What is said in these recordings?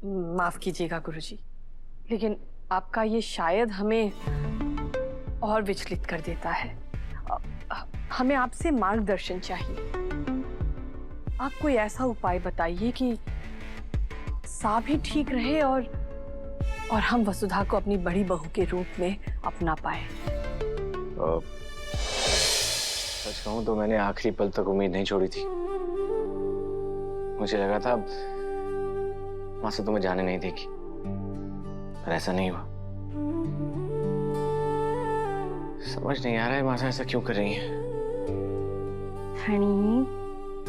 माफ कीजिएगा गुरुजी, लेकिन आपका ये शायद हमें और विचलित कर देता है। हमें आपसे मार्गदर्शन चाहिए। आप कोई ऐसा उपाय बताइए कि सा भी ठीक रहे और हम वसुधा को अपनी बड़ी बहू के रूप में अपना पाए। सच कहूं तो मैंने आखिरी पल तक उम्मीद नहीं छोड़ी थी। मुझे लगा था माँ से तुम्हें जाने नहीं देगी, पर ऐसा नहीं हुआ। समझ नहीं आ रहा है माँ ऐसा क्यों कर रही है। हनी,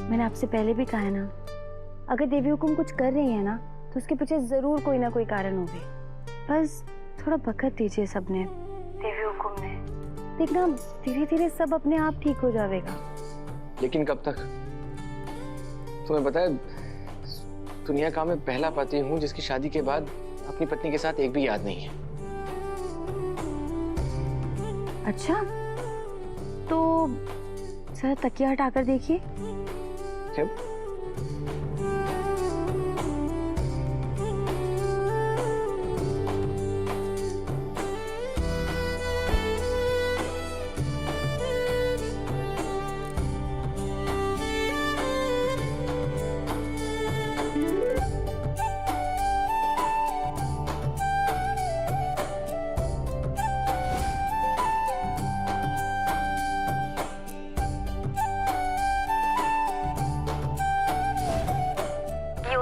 मैंने आपसे पहले भी कहा है ना, अगर देवी हुकुम कुछ कर रही है ना तो उसके पीछे जरूर कोई ना कोई कारण होगी। बस थोड़ा वक्त दीजिए सबने, देवी हुकुम ने। देखना धीरे धीरे सब अपने आप ठीक हो जाएगा। लेकिन कब तक? तुम्हें पता है, दुनिया का मैं पहला पति हूँ जिसकी शादी के बाद अपनी पत्नी के साथ एक भी याद नहीं है। अच्छा, तो जरा तकिया हटाकर देखिए। क्या?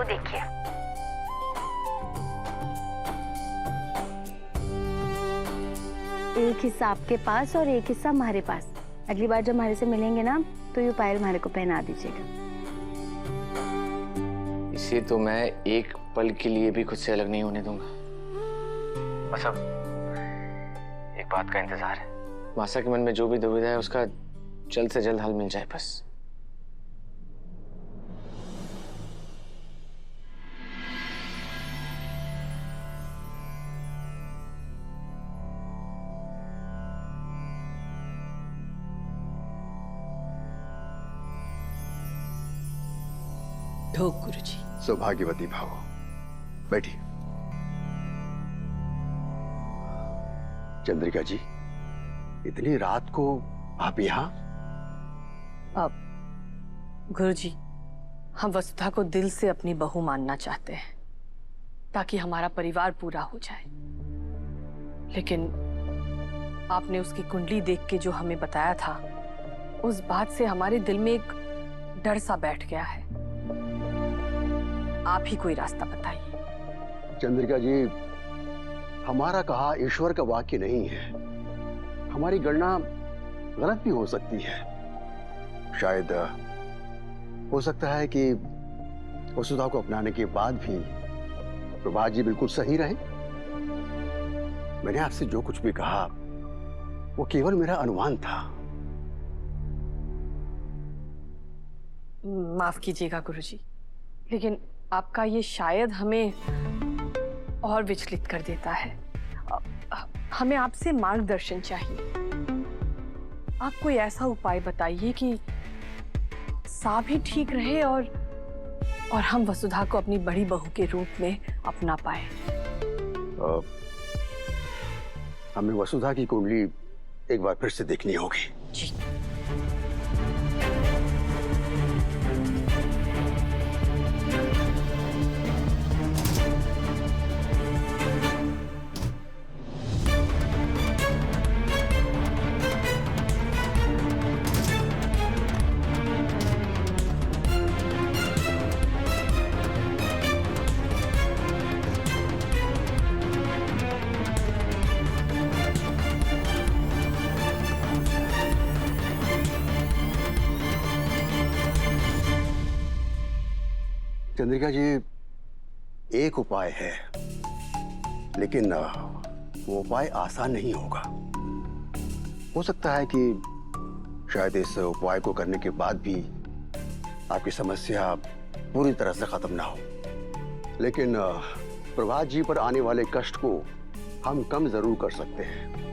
देखिए, एक हिस्सा आपके पास और एक हिस्सा हमारे पास। अगली बार जब हमारे से मिलेंगे ना तो ये पायल हमारे को पहना दीजिएगा। इसे तो मैं एक पल के लिए भी खुद से अलग नहीं होने दूंगा। बस अब एक बात का इंतजार है, मासा के मन में जो भी दुविधा है उसका जल्द से जल्द हल मिल जाए बस। ढोक गुरुजी। सौभाग्यवती भाव, बैठी। चंद्रिका जी, इतनी रात को आप यहाँ? अब गुरुजी, हम वसुधा को दिल से अपनी बहू मानना चाहते हैं ताकि हमारा परिवार पूरा हो जाए। लेकिन आपने उसकी कुंडली देख के जो हमें बताया था, उस बात से हमारे दिल में एक डर सा बैठ गया है। आप ही कोई रास्ता बताइए। चंद्रिका जी, हमारा कहा ईश्वर का वाक्य नहीं है। हमारी गणना गलत भी हो सकती है। शायद हो सकता है कि वसुधा को अपनाने के बाद भी प्रभात जी बिल्कुल सही रहे। मैंने आपसे जो कुछ भी कहा वो केवल मेरा अनुमान था। माफ कीजिएगा गुरुजी, लेकिन आपका ये शायद हमें और विचलित कर देता है। हमें आपसे मार्गदर्शन चाहिए। आप कोई ऐसा उपाय बताइए कि सा भी ठीक रहे और हम वसुधा को अपनी बड़ी बहू के रूप में अपना पाए। हमें वसुधा की कुंडली एक बार फिर से देखनी होगी। जी। चंद्रिका जी, एक उपाय है, लेकिन वो उपाय आसान नहीं होगा। हो सकता है कि शायद इस उपाय को करने के बाद भी आपकी समस्या पूरी तरह से खत्म ना हो। लेकिन प्रभात जी पर आने वाले कष्ट को हम कम जरूर कर सकते हैं।